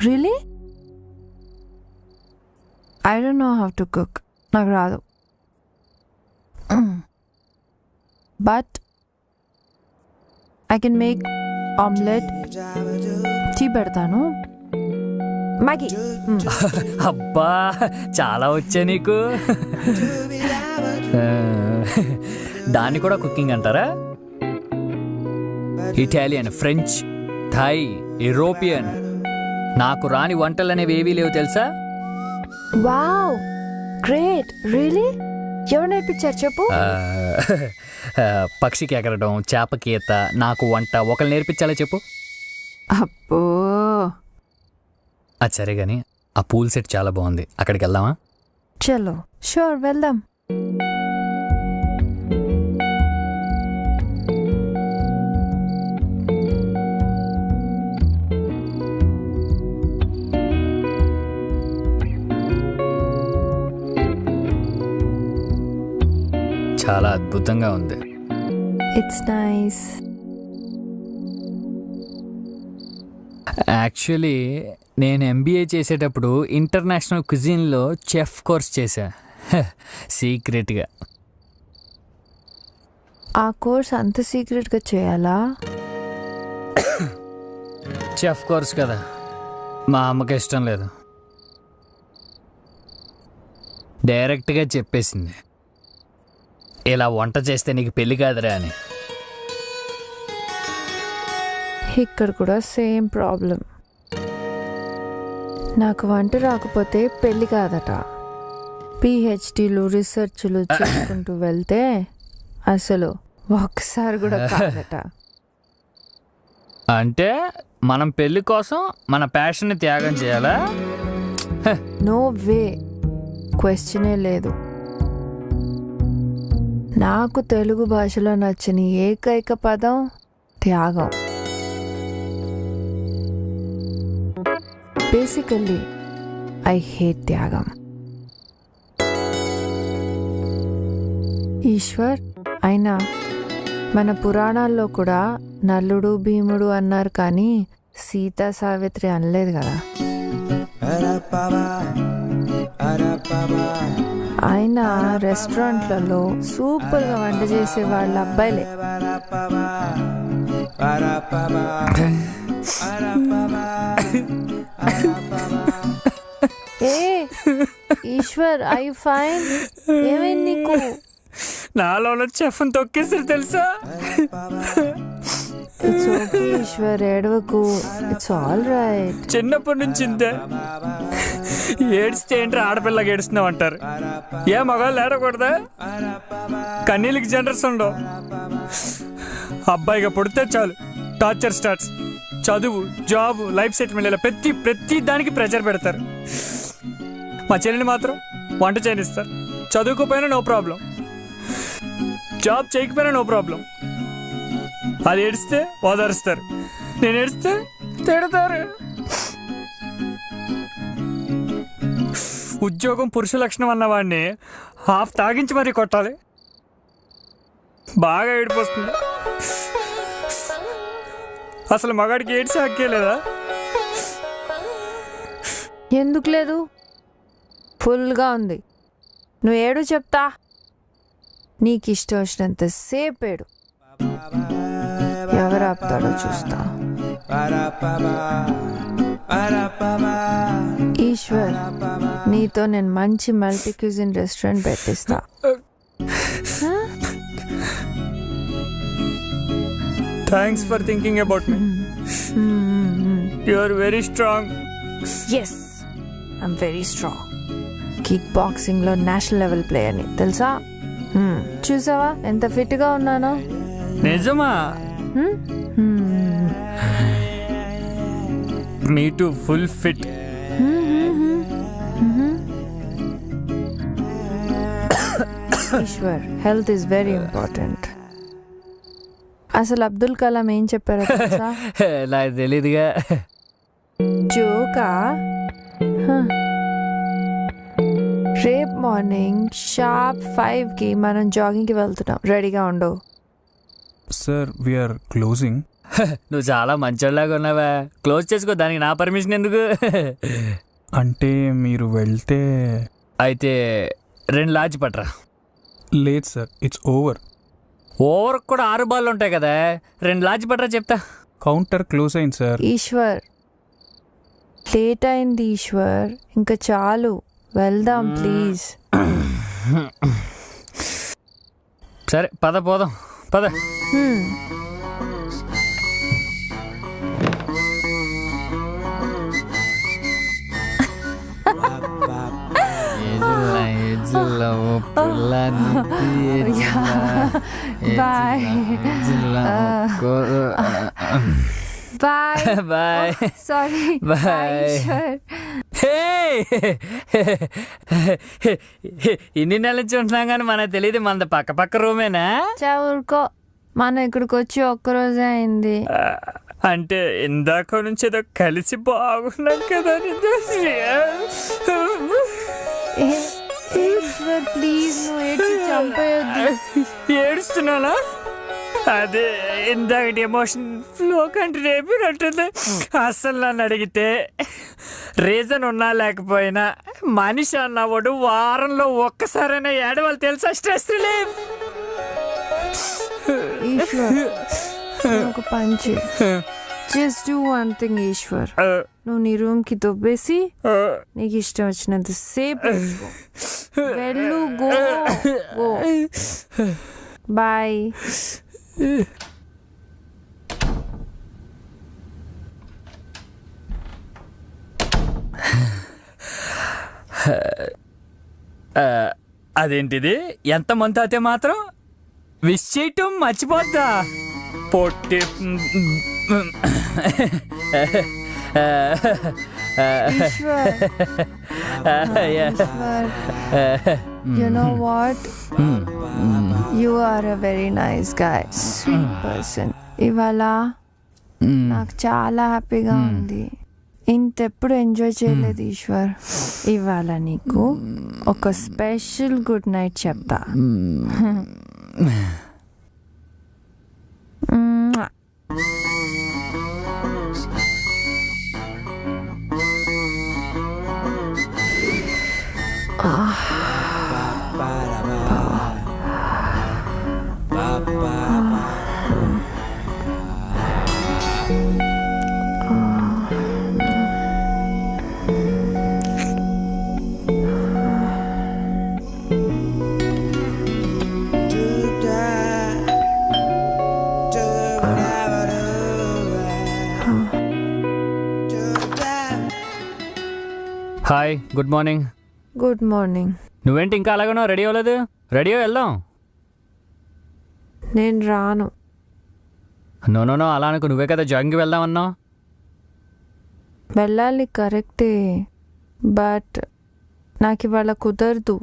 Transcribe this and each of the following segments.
Really? I don't know how to cook. నాకు రాదు. But I can make omelette. Tea పెడతాను. Maggi. అబ్బా చాలా వచ్చా నీకు. దాన్ని కూడా కుకింగ్ అంటారా? Italian, French, Thai, European. నాకు రాని వంటలు అనేవి ఏవీ లేవు తెలుసా? Wow, great. రియలీ? ఎవరు నేర్పించారు చెప్పు? పక్షికి ఎగరడం, చేపకి ఈత, నాకు వంట ఒకరు నేర్పించాలా చెప్పు? అబ్బో. అది సరే కానీ ఆ పూల్ సెట్ చాలా బాగుంది, అక్కడికి వెళ్దామా? చలో, షూర్, వెళ్దాం. చాలా అద్భుతంగా ఉంది. It's nice. యాక్చువల్లీ నేను ఎంబీఏ చేసేటప్పుడు ఇంటర్నేషనల్ క్విజిన్లో చెఫ్ కోర్స్ చేశా, సీక్రెట్గా. ఆ కోర్స్ అంత సీక్రెట్గా చేయాలా? చెఫ్ కోర్స్ కదా, మా అమ్మకి ఇష్టం లేదు, డైరెక్ట్గా చెప్పేసింది ఇలా వంట చేస్తే నీకు పెళ్ళి కాదురా అని. ఇక్కడ కూడా సేమ్ ప్రాబ్లం. నాకు వంట రాకపోతే పెళ్ళి కాదట. పిహెచ్డీలు, రీసెర్చ్లు చేసుకుంటూ వెళ్తే అసలు ఒక్కసారి కూడా కాదట. అంటే మనం పెళ్ళి కోసం మన ప్యాషన్ని త్యాగం చేయాలా? నో వే, క్వశ్చనే లేదు. నాకు తెలుగు భాషలో నచ్చని ఏకైక పదం త్యాగం. బేసికల్లీ ఐ హేట్ త్యాగం. ఈశ్వర్, అయినా మన పురాణాల్లో కూడా నల్లుడు భీముడు అన్నారు, కానీ సీతా సావిత్రి అనలేదు కదా. ఆయన రెస్టారెంట్లలో సూపర్గా వంట చేసే వాళ్ళ అబ్బాయిలే. ఏ ఈశ్వర్, ఐ ఫైన్? ఏమైంది నీకు? నాలో చెఫ్ని తొక్కేసారు తెలుసా? ఇట్స్ ఓకే ఈశ్వర్, ఏడవకు. It's all right. చిన్నప్పటి నుంచి ఇంతే, ఏడిస్తే ఏంట్రా ఆడపిల్లకి ఏడుస్తున్నావు అంటారు. ఏ మగాళ్ళు ఏడకూడదా? కన్నీళ్ళకి జనరస్ ఉండవు. అబ్బాయిగా పుడితే చాలు టార్చర్ స్టార్ట్స్. చదువు, జాబ్, లైఫ్ సెటిల్మెంట్, ఇలా ప్రతి దానికి ప్రెషర్ పెడతారు. మా చెల్లిని మాత్రం వంట చేయనిస్తారు. చదువుకోపోయినా నో ప్రాబ్లం, జాబ్ చేయకపోయినా నో ప్రాబ్లం. అది ఏడిస్తే ఓదారుస్తారు, నేను ఏడిస్తే తిడతారు. ఉద్యోగం పురుష లక్షణం అన్నవాడిని హాఫ్ తాగించి మరీ కొట్టాలి. బాగా ఏడిపోతుంది. అసలు మగాడికి ఏడ్చి హక్కే లేదా? ఎందుకు లేదు? ఫుల్గా ఉంది. నువ్వు ఏడు చెప్తా. నీకు ఇష్టం వచ్చినంత సేపు ఏడు. ఎవరు ఆపుతాడో చూస్తా. ఈశ్వర్, నీతో నేను మంచి మల్టీ క్యూజిన్ రెస్టారెంట్ పెట్టిస్తా. Thanks for thinking about me. You are very strong. Yes, I'm very strong. Kick బాక్సింగ్లో నేషనల్ లెవెల్ ప్లేయర్ని తెలుసా? చూసావా ఎంత ఫిట్గా ఉన్నానో? నిజమా? Me too full fit. Eshwar, health is very important. అసలు అబ్దుల్ కలాం ఏం చెప్పారో తెలుసా? నాకు తెలీదుగా. జోకా? రేపు మార్నింగ్ షార్ప్ 5కి మనం జాగింగ్కి వెళ్తున్నాం. రెడీగా ఉండవు. Sir, we are closing. నువ్వు చాలా మంచోళ్ళలాగా ఉన్నావా. క్లోజ్ చేసుకో, దానికి నా పర్మిషన్ ఎందుకు? అంటే మీరు వెళ్తే అయితే 2 లాడ్జ్ పట్రా. లేదు సార్, ఇట్స్ ఓవర్. ఓవర్ కూడా 6 బాళ్ళు ఉంటాయి కదా, 2 లాడ్జ్ పట్రా చెప్తా. కౌంటర్ క్లోజ్ అయింది సార్. ఈశ్వర్, లేట్ అయింది ఈశ్వర్, ఇంకా చాలు, వెళ్దాం ప్లీజ్. సరే పద, పోదాం పద. Bye bye bye sorry bye. Eshwar. ఇన్ని నెలల నుంచి ఉంటున్నాం కానీ మనకు తెలియదు మనది పక్క పక్క రూమేనా? ఊరుకో, మనం ఇక్కడికి వచ్చి ఒక్కరోజే అయింది. అంటే ఇందాక నుంచి ఏదో కలిసి బాగున్నాం కదా. ఈశ్వర్ ప్లీజ్, నువ్వు ఏడ్చి చంపేయొద్దు. ఏడుస్తున్నానా? అదే ఇందాక ఎమోషన్ ఫ్లో కంటే రేపినట్టుంది. అసలు నన్ను అడిగితే రీజన్ ఉన్నా లేకపోయినా మనిషి అన్నవాడు వారంలో ఒక్కసారైనా ఏడవాలి తెలుసా? Stress relief. ఈశ్వర్, ఒక పంచి, just do one thing Eshwar. నువ్వు నీ రూమ్ కి దొబ్బేసి నీకు ఇష్టం వచ్చినంత సేపు వెళ్ళు. Go go. బాయ్. అదేంటిది, ఎంత మంత్ అయితే మాత్రం విష్ చేయటం మర్చిపోద్దా? పొట్టి Eshwar, you know what? You are a very nice guy, sweet person. ఇవాళ నాకు చాలా హ్యాపీగా ఉంది. ఇంతెప్పుడు ఎంజాయ్ చేయలేదు ఈశ్వర్. ఇవాళ నీకు ఒక స్పెషల్ గుడ్ నైట్ చెప్తా. Hi, good morning. Good morning. నువ్వేంటి ఇంకా అలాగనో రెడీ అవ్వలేదు? రెడీ వెళ్దాం. నేను రాను. నో నో నో, అలా అనుకు. నువ్వే కదా జాగింగ్కి వెళ్దామన్నావు. వెళ్ళాలి కరెక్టే, బట్ నాకు ఇవాళ కుదరదు.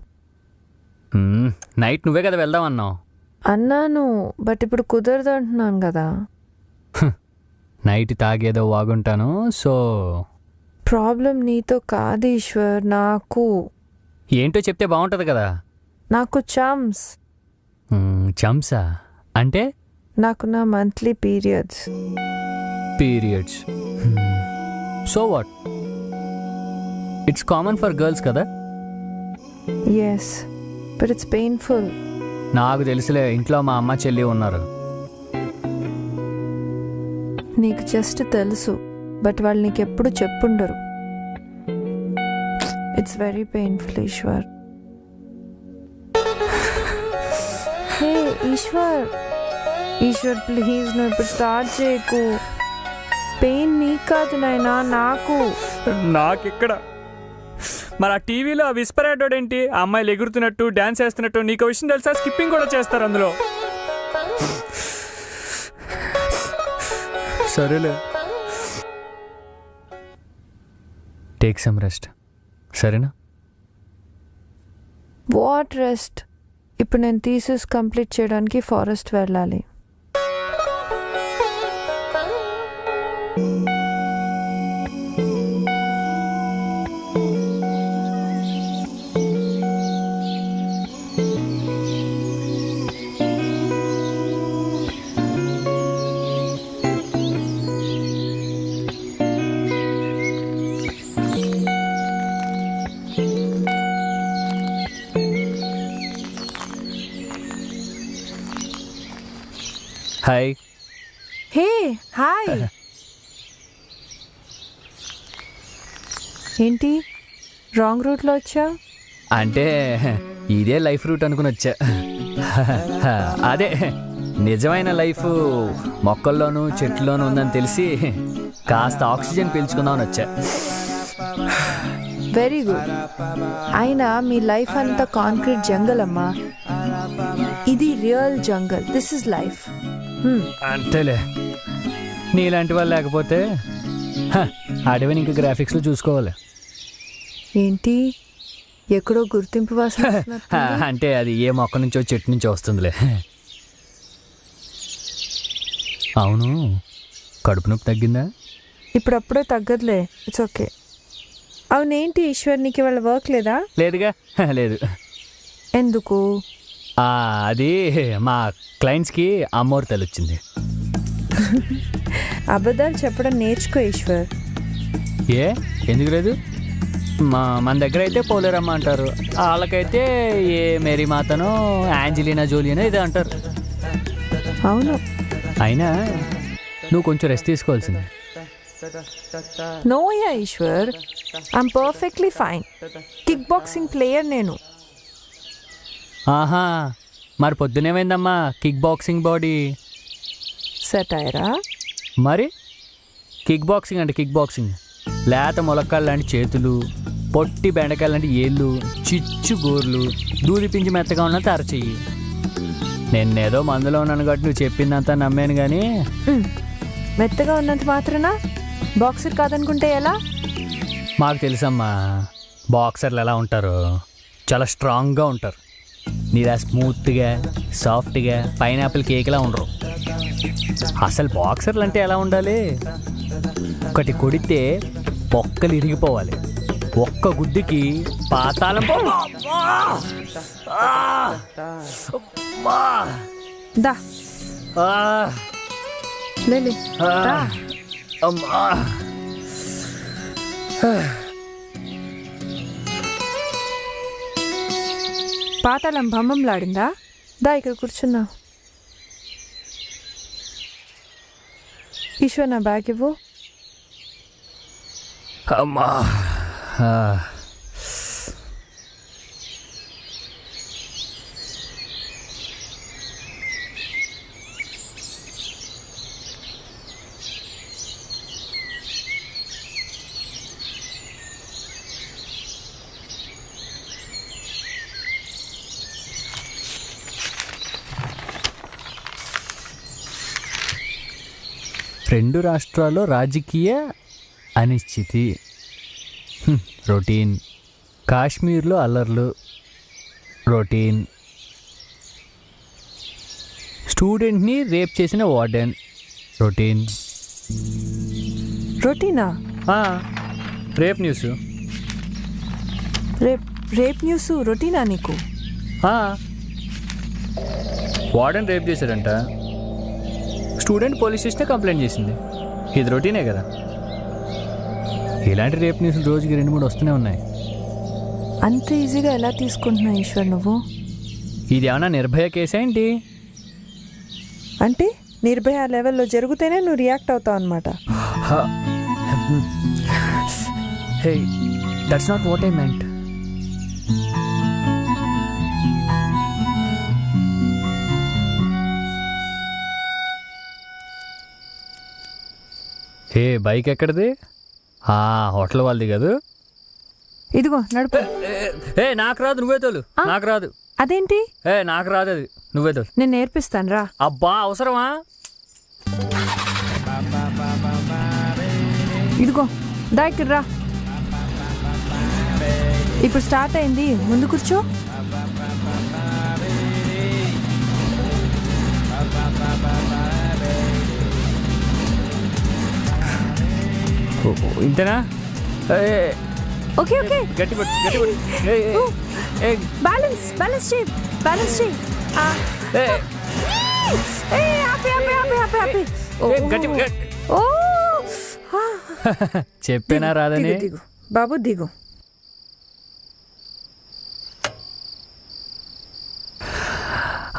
నైట్ నువ్వే కదా వెళ్దామన్నావు. అన్నాను, బట్ ఇప్పుడు కుదరదు అంటున్నాను కదా. నైట్ తాగేదో వాగుంటాను. సో ప్రాబ్లం నీతో కాదు ఈశ్వర్, నాకు. ఏంటో చెప్తే బాగుంటుంది కదా. నాకు చమ్స్. చంసా అంటే? నాకు నా monthly periods. Periods. So what? It's common for girls కదా. Yes, but it's painful. నాకు తెలుసులే, ఇంట్లో మా అమ్మ చెల్లి ఉన్నారు. నీకు జస్ట్ తెలుసు, బట్ వాళ్ళు నీకు ఎప్పుడు చెప్పుండరు. It's very painful Eshwar. Hey Eshwar, Eshwar please నువ్వు ఇప్పుడు స్టార్ట్ చేయకు. పెయిన్ నీకు కాదు నాయనా, నాకు ఇక్కడ. మరి ఆ టీవీలో ఆ విస్పర్ యాడ్ ఏంటి? ఆ అమ్మాయిలు ఎగురుతున్నట్టు డాన్స్ చేస్తున్నట్టు. నీకు విషయం తెలుసా? స్కిప్పింగ్ కూడా చేస్తారు అందులో. సరేలే, టేక్ సమ్ రెస్ట్, సరేనా? What rest? ఇప్పుడు నేను థీసిస్ కంప్లీట్ చేయడానికి ఫారెస్ట్ వెళ్ళాలి. హాయ్. Hey hi. ఏంటి రాంగ్ రూట్లో వచ్చా? అంటే ఇదే లైఫ్ రూట్ అనుకుని వచ్చా. అదే నిజమైన లైఫ్ మొక్కల్లోనూ చెట్లలోనూ ఉందని తెలిసి కాస్త ఆక్సిజన్ పీల్చుకుందామని వచ్చా. Very good. అయినా మీ లైఫ్ అంతా కాంక్రీట్ జంగల్ అమ్మా. ఇది real jungle. This is life. అంతేలే, నీలాంటి వాళ్ళు లేకపోతే అడవిని ఇంకా గ్రాఫిక్స్లో చూసుకోవాలి. ఏంటి ఎక్కడో గుర్తింపు వాసన వస్తున్నట్టుంది. అంటే అది ఏ మొక్క నుంచో చెట్టు నుంచో వస్తుందిలే. అవును, కడుపు నొప్పి తగ్గిందా? ఇప్పుడప్పుడే తగ్గదులే. It's okay. అవునేంటి ఈశ్వర్, నీకు ఇవాళ వర్క్ లేదా? లేదుగా. లేదు. ఎందుకు? అది మా క్లయింట్స్కి అమ్మోరు తల్లి వచ్చింది. అబద్ధాలు చెప్పడం నేర్చుకో ఈశ్వర్. ఏ ఎందుకు లేదు? మన దగ్గర అయితే పోలేరమ్మ అంటారు, వాళ్ళకైతే ఏ మేరీ మాతనో యాంజలీనా జోలియనో ఇదే అంటారు. అవును. అయినా నువ్వు కొంచెం రెస్ట్ తీసుకోవాల్సిందే. నోయా Eshwar, I'm perfectly fine. Kick boxing player నేను. ఆహా, మరి పొద్దునేమైందమ్మా కిక్ బాక్సింగ్ బాడీ? సెటైరా? మరి కిక్ బాక్సింగ్ అంటే కిక్ బాక్సింగ్ లేత ములక్కాళ్ళు లాంటి చేతులు, పొట్టి బెండకాయలు లాంటి ఏళ్ళు, చిచ్చు గోర్లు, దూది పించి మెత్తగా ఉన్న తరచెయ్యి. నేనేదో మందులో ఉన్నాను కాబట్టి నువ్వు చెప్పిందంతా నమ్మాను కానీ మెత్తగా ఉన్నంత మాత్రాన బాక్సర్ కాదనుకుంటే ఎలా? మాకు తెలుసమ్మా బాక్సర్లు ఎలా ఉంటారు, చాలా స్ట్రాంగ్గా ఉంటారు. నీలా స్మూత్గా సాఫ్ట్గా పైనాపిల్ కేక్లా ఉండరు. అసలు బాక్సర్లు అంటే ఎలా ఉండాలి? ఒకటి కొడితే పొక్కలు ఇరిగిపోవాలి, ఒక్క గుద్దుకి పాతాళం. దా లేలే, దా. అమ్మా, పాతాళం భమ్మంలాడిందా? దా ఇక్కడ కూర్చున్నా. ఈశ్వర్ నా బ్యాగ్ ఇవ్వు. అమ్మా. 2 రాష్ట్రాల్లో రాజకీయ అనిశ్చితి. రొటీన్. కాశ్మీర్లో అల్లర్లు. రొటీన్. స్టూడెంట్ని రేప్ చేసిన వార్డెన్. రొటీన్. రొటీనా? Rape news. రేప్ న్యూస్ రొటీనా నీకు? వార్డెన్ రేప్ చేశాడంట, స్టూడెంట్ పోలీస్ స్టేషన్ కంప్లైంట్ చేసింది. ఇది రొటీనే కదా. ఇలాంటి రేప్ న్యూస్లు రోజుకి 2-3 వస్తూనే ఉన్నాయి. అంత ఈజీగా ఎలా తీసుకుంటున్నావు ఈశ్వర్ నువ్వు? ఇది ఏమన్నా నిర్భయ కేసా ఏంటి? అంటే నిర్భయ లెవెల్లో జరిగితేనే నువ్వు రియాక్ట్ అవుతావు అనమాట. Hey, that's not what I meant. Hey, bike ఎక్కడిది? హోటల్ వాళ్ళది కదా. ఇదిగో నడుపు. ఏ నాకు రాదు, నువ్వే తోలు. నాకు రాదు. అదేంటి? నాకు రాదు, అది నువ్వే తోలు. నేను నేర్పిస్తాను రా. అబ్బా, అవసరమా? ఇదిగో దా ఇక్కడ రా. ఇప్పుడు స్టార్ట్ అయింది, ముందు కూర్చో. ఇంతేనా? Okay okay. గట్టి పట్టు, గట్టి పట్టు. బ్యాలెన్స్ బ్యాలెన్స్ చేయి, బ్యాలెన్స్ చేయి. చెప్పేనా రాదని? దిగు బాబు, దిగు.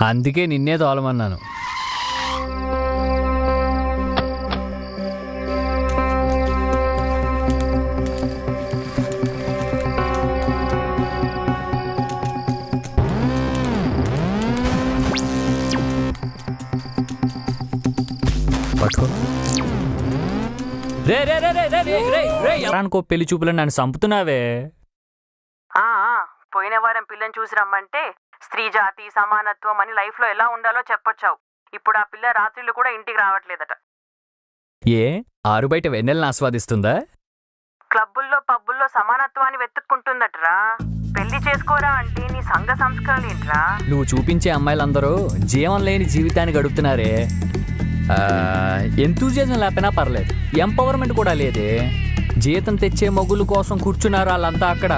అందుకే నిన్నే తోలమన్నాను. పట్టుకో. రే రే రే రే రే రే రే రే ఎవరానుకో పెళ్లి చూపులో నన్ను చంపుతున్నావే. పోయిన వారం పిల్లని చూసి రమ్మంటే స్త్రీ జాతి సమానత్వం అని లైఫ్లో ఎలా ఉండాలో చెప్పొచ్చావు. ఇప్పుడు ఆ పిల్ల రాత్రిళ్ళు కూడా ఇంటికి రావట్లేదట. ఏ ఆరు బయట వెన్నెలను ఆస్వాదిస్తుందా? క్లబ్బుల్లో పబ్బుల్లో సమానత్వాన్ని వెతుక్కుంటుందట్రా. పెళ్లి చేసుకోరా అంటే నీ సంఘ సంస్కరణలేంట్రా? నువ్వు చూపించే అమ్మాయిలందరూ జీవం లేని జీవితాన్ని గడుపుతున్నారే. ఎంతూజియాజం లేకపోయినా పర్లేదు, ఎంపవర్మెంట్ కూడా లేదే. జీతం తెచ్చే మొగుల కోసం కూర్చున్నారు వాళ్ళంతా అక్కడ.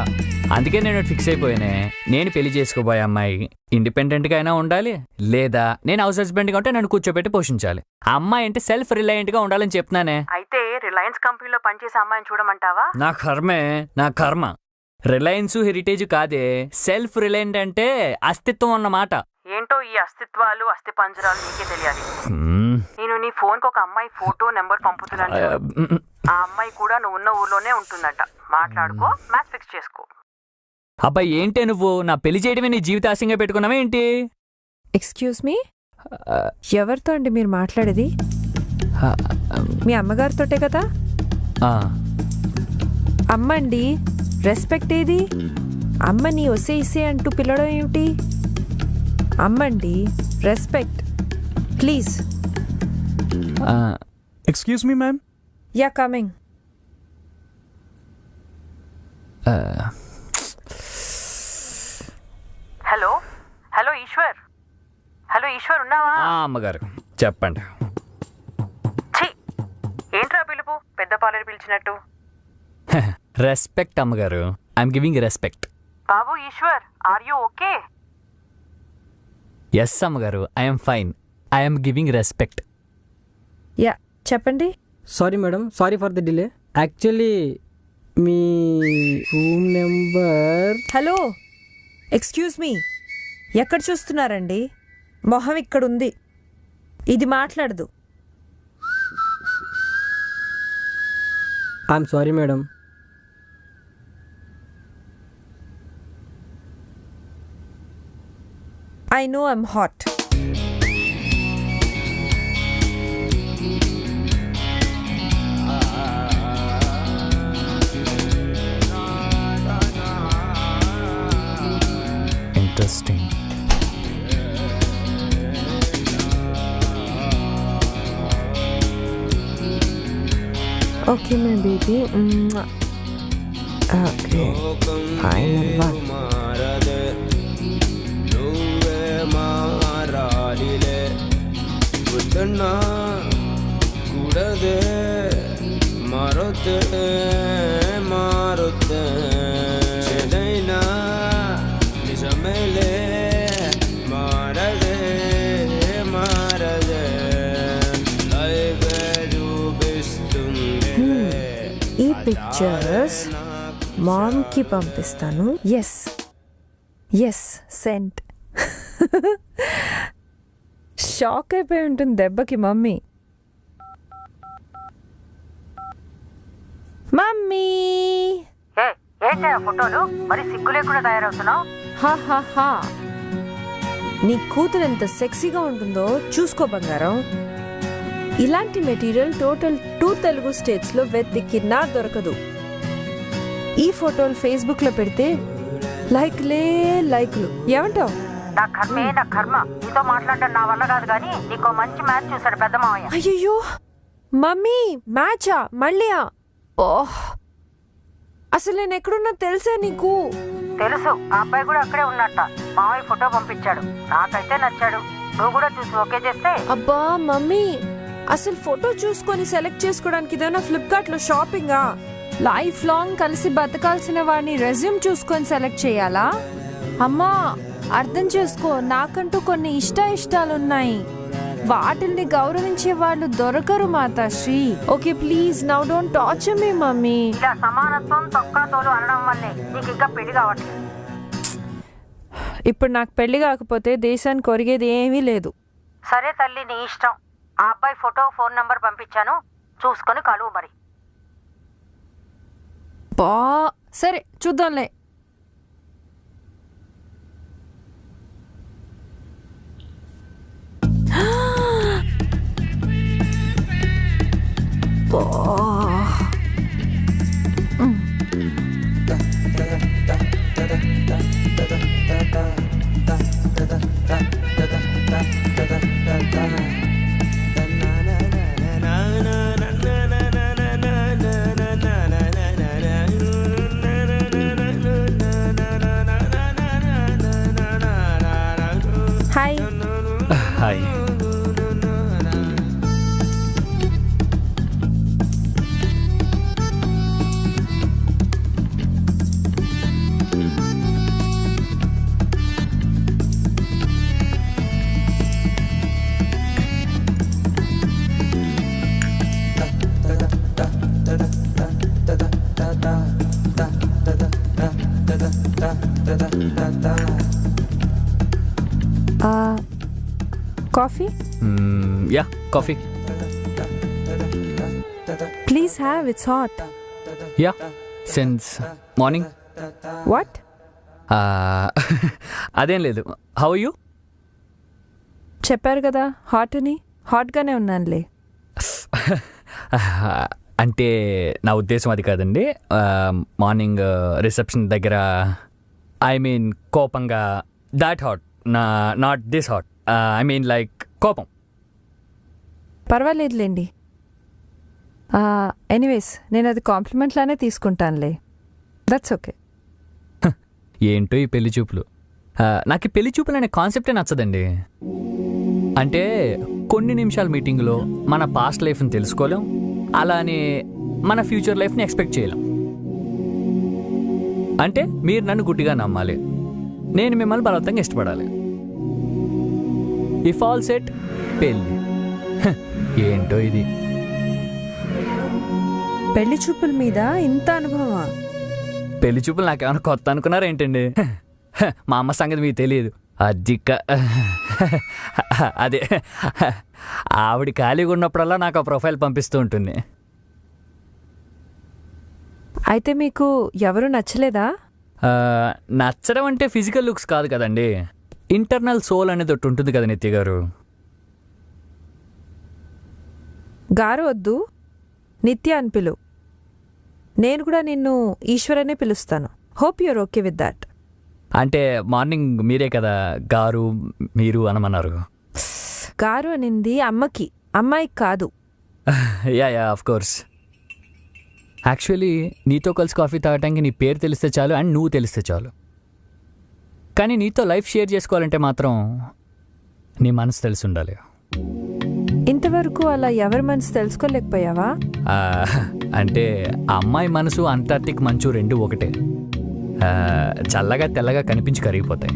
అందుకే నేను ఫిక్స్ అయిపోయానే, నేను పెళ్లి చేసుకోబోయే అమ్మాయి ఇండిపెండెంట్గా అయినా ఉండాలి, లేదా నేను హౌస్ హస్బెండ్గా ఉంటే నన్ను కూర్చోబెట్టి పోషించాలి. ఆ అమ్మాయి అంటే సెల్ఫ్ రిలయంట్గా ఉండాలని చెప్తున్నానే. అయితే రిలయన్స్ కంపెనీలో పనిచేసే అమ్మాయిని చూడమంటావా? నా కర్మే, నా కర్మ. రిలయన్స్ హెరిటేజ్ కాదే, సెల్ఫ్ రిలయంట్ అంటే అస్తిత్వం అన్నమాట. ఏంటో ఈ అస్తిత్వాలు అస్థి పంజరాలు నీకే తెలియాలి. నేను నీ ఫోన్కి ఒక అమ్మాయి ఫోటో నెంబర్ పంపుతున్నాను. ఆ అమ్మాయి కూడా నువ్వు ఉన్న ఊర్లోనే ఉంటుందట. మాట్లాడుకో, మ్యాచ్ ఫిక్స్ చేసుకో. అబ్బాయి ఏంటే నువ్వు నా పెళ్లి చేయడమే నీ జీవితాశంగా పెట్టుకున్నావా ఏంటి? ఎక్స్క్యూజ్ మీ, ఎవరితో అండి మీరు మాట్లాడేది? మీ అమ్మగారితోటే కదా? అమ్మండి, రెస్పెక్ట్ ఏది? అమ్మని ఒసే ఇసే అంటూ పిలవడం ఏమిటి? అమ్మండి, respect please. Excuse me ma'am. Yeah coming. Hello hello Eshwar, hello Eshwar ఉన్నావా? అమ్మగారు చెప్పండి. ఛీ, ఏంట్రా పిలుపు పెద్ద పాలేరు పిలిచినట్టు? రెస్పెక్ట్ అమ్మగారు, ఐఎమ్ గివింగ్ రెస్పెక్ట్. బాబు Eshwar, are you okay? Yes అమ్మగారు, I'm fine, I'm giving respect. Yeah చెప్పండి. Sorry madam, sorry for the delay. Actually మీ room number. Hello excuse me, ఎక్కడ చూస్తున్నారండి? మొహం ఇక్కడుంది, ఇది మాట్లాడదు. I'm sorry madam. I know I'm hot. Interesting. Okay, my baby. Okay, final one. కూడదే మారుతే మారుతే ఏదైనా నిజమేలే మారదే మారదే లైఫ్ చూపిస్తుంది. ఈ పిక్చర్స్ మామ్కి పంపిస్తాను. Yes yes cent. షాక్ అయిపోయి ఉంటుంది దెబ్బకి మమ్మీ. మమ్మీ ఏంటా ఫోటోలు మరి సిగ్గు లేకుండా తయారవుతున్నావు? హా నీ కూతురు ఎంత సెక్సీగా ఉంటుందో చూసుకో బంగారం. ఇలాంటి మెటీరియల్ టోటల్ 2 తెలుగు స్టేట్స్లో వెతికినా దొరకదు. ఈ ఫోటోలు ఫేస్బుక్లో పెడితే లైక్లు. ఏమంటావు? నా కర్మే నా కర్మ, నీతో మాట్లాడడం నా వల్ల కాదు, కానీ నీకో మంచి మ్యాచ్ చూసాడు పెద్ద మావయ్య. అయ్యో మమ్మీ, మ్యాచా మళ్ళీయా? ఓహ్, అసలు నేను ఎక్కడున్నా తెలుసా నీకు? తెలుసు, ఆ అబ్బాయి కూడా అక్కడే ఉన్నట్ట. మావయ్య ఫోటో పంపించాడు, నాకైతే నచ్చాడు. నువ్వు కూడా చూసి ఓకే చేస్తే. అబ్బా మమ్మీ, అసలు ఫోటో చూసుకొని సెలెక్ట్ చేసుకోవడానికి ఇదేనా ఫ్లిప్కార్ట్లో షాపింగా? లైఫ్ లాంగ్ కలిసి బతకాల్సిన వాడిని రెజ్యూమ్ చూసుకొని సెలెక్ట్ చేయాలా? అమ్మా అర్థం చేసుకో, నాకంటూ కొన్ని ఇష్టాలున్నాయి. వాటిల్ని గౌరవించే వాళ్ళు దొరకరు Matasri. Okay please, now don't torture me mummy. ఇలా సమానత్వం తొక్కా తోలు అనడం వల్లే నీకు ఇంకా పెళ్లి కావట్లేదు. ఇప్పుడు నాకు పెళ్లి కాకపోతే దేశానికి ఒరిగేది ఏమీ లేదు. సరే తల్లి, నీ ఇష్టం. ఆ అబ్బాయి ఫోటో ఫోన్ నంబర్ పంపించాను, చూసుకొని కలువు మరి. బా సరే చూద్దాంలే. Hi. Hi. Coffee? Yeah, coffee. Please have, it's hot. Yeah, since morning. What? అదేం లేదు. How you? చెప్పారు కదా హాట్ అని. హాట్గానే ఉన్నానులే. అంటే నా ఉద్దేశం అది కాదండి. మార్నింగ్ రిసెప్షన్ దగ్గర, ఐ మీన్ కోపంగా, that hot, not this hot. I mean like కోపం. పర్వాలేదులేండి. ఎనీవేస్ నేను అది కాంప్లిమెంట్ లానే తీసుకుంటానులే. That's okay. ఏంటో ఈ పెళ్లి చూపులు. నాకు ఈ పెళ్లి చూపులు అనే కాన్సెప్టే నచ్చదండి. అంటే కొన్ని నిమిషాల మీటింగ్లో మన పాస్ట్ లైఫ్ని తెలుసుకోలేం, అలానే మన ఫ్యూచర్ లైఫ్ని ఎక్స్పెక్ట్ చేయలేం. అంటే మీరు నన్ను గుడ్డిగా నమ్మాలి, నేను మిమ్మల్ని బలవంతంగా ఇష్టపడాలి. ఇఫ్ ఆల్ సెట్, పెళ్ళి. ఏంటో ఇది. పెళ్లి చూపుల మీద ఇంత అనుభవమా? పెళ్లి చూపులు నాకేమైనా కొత్త అనుకున్నారా ఏంటండి? మా అమ్మ సంగతి మీకు తెలియదు. అదే ఆవిడ ఖాళీగా ఉన్నప్పుడల్లా నాకు ఆ ప్రొఫైల్ పంపిస్తూ ఉంటుంది. అయితే మీకు ఎవరు నచ్చలేదా? నచ్చడం అంటే ఫిజికల్ లుక్స్ కాదు కదండి, ఇంటర్నల్ సోల్ అనేది ఒకటి ఉంటుంది కదా నిత్య గారు. గారు వద్దు, నిత్య అని పిలు. నేను కూడా నిన్ను ఈశ్వరనే పిలుస్తాను. Hope your okay with that. అంటే మార్నింగ్ మీరే కదా గారు మీరు అనమన్నారు. గారు అనింది అమ్మకి, అమ్మాయికి కాదు. Yeah yeah, of course. Actually నీతో కలిసి కాఫీ తాగటానికి నీ పేరు తెలిస్తే చాలు, అండ్ నువ్వు తెలిస్తే చాలు. కానీ నీతో లైఫ్ షేర్ చేసుకోవాలంటే మాత్రం నీ మనసు తెలిసి ఉండాలి. ఇంతవరకు అలా ఎవరి మనసు తెలుసుకోలేకపోయావా? అంటే ఆ అమ్మాయి మనసు అంటార్టిక్ మంచు రెండు ఒకటే. చల్లగా తెల్లగా కనిపించి కరిగిపోతాయి.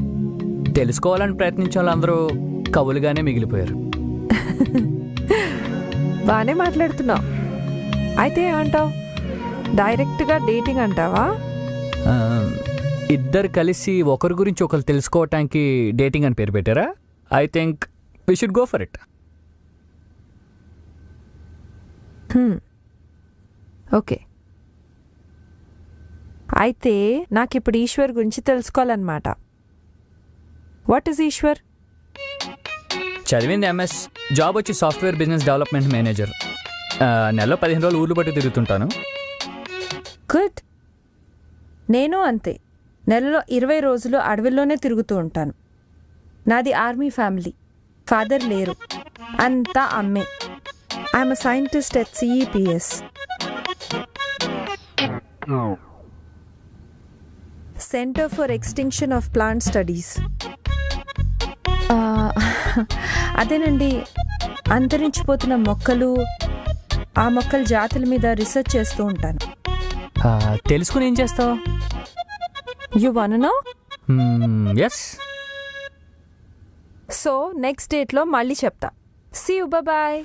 తెలుసుకోవాలని ప్రయత్నించే వాళ్ళందరూ కవులుగానే మిగిలిపోయారు. బాగానే మాట్లాడుతున్నావు. అయితే ఏమంటావు? డైరెక్ట్గా డేటింగ్ అంటావా? ఇద్దరు కలిసి ఒకరి గురించి ఒకరు తెలుసుకోవటానికి డేటింగ్ అని పేరు పెట్టారా? I think we should go for it. Okay. అయితే నాకు ఇప్పుడు ఈశ్వర్ గురించి తెలుసుకోవాలన్నమాట. What is Eshwar? చదివింది ఎంఎస్, జాబ్ వచ్చి సాఫ్ట్వేర్ బిజినెస్ డెవలప్మెంట్ మేనేజర్. నెలలో 15 రోజులు ఊళ్ళు బట్టి తిరుగుతుంటాను. గుడ్. నేను అంతే, నెలలో 20 రోజులు అడవిలోనే తిరుగుతూ ఉంటాను. నాది ఆర్మీ ఫ్యామిలీ. ఫాదర్ లేరు, అంతా అమ్మే. I'm a scientist at CEPS, centre for extinction of plant studies. అదేనండి, అంతరించిపోతున్న మొక్కలు, ఆ మొక్కల జాతుల మీద రీసెర్చ్ చేస్తూ ఉంటాను. తెలుసుకుని ఏం చేస్తావు? You want know? Yes. So next డేట్లో మళ్ళీ చెప్తా. See you, bye.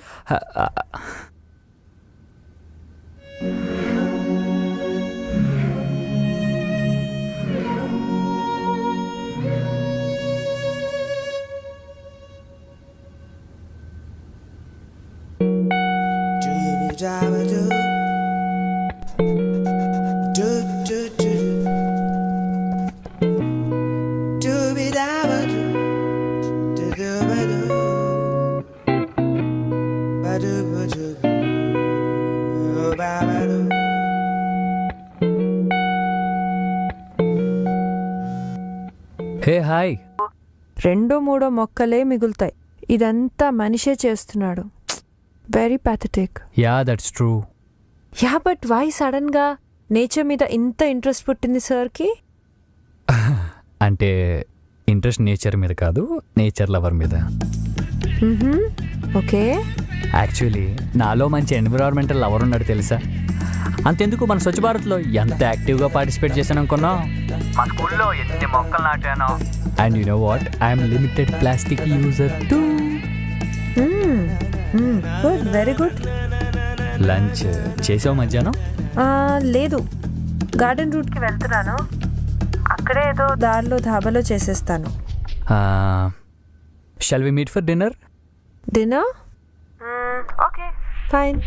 Hey hi. 2-3 మొక్కలే మిగులుతాయి. ఇదంతా మనిషే చేస్తున్నాడు. Very pathetic. Yeah that's true. Yeah but why sudden గా నేచర్ మీద ఇంత ఇంట్రెస్ట్ పుట్టింది సార్కి? అంటే ఇంట్రెస్ట్ నేచర్ మీద కాదు, నేచర్ లవర్ మీద. ఓకే. యాక్చువల్లీ నాలో మంచి ఎన్విరాన్మెంటల్ లవర్ ఉన్నాడు తెలుసా. అంతెందుకు మన స్వచ్ఛ భారత్లో ఎంత యాక్టివ్గా పార్టిసిపేట్ చేశాను అనుకున్నా. మా స్కూల్లో ఎన్ని మొక్కలు నాటానో. And you know what, I'm limited plastic user too. Good, very good. Lunch చేసావు మధ్యాహ్నం? లేదు, గార్డెన్ రూట్కి వెళ్తున్నాను. అక్కడే ఏదో దారిలో ధాబాలో చేసేస్తాను. Shall we meet for dinner? Dinner? Okay, fine.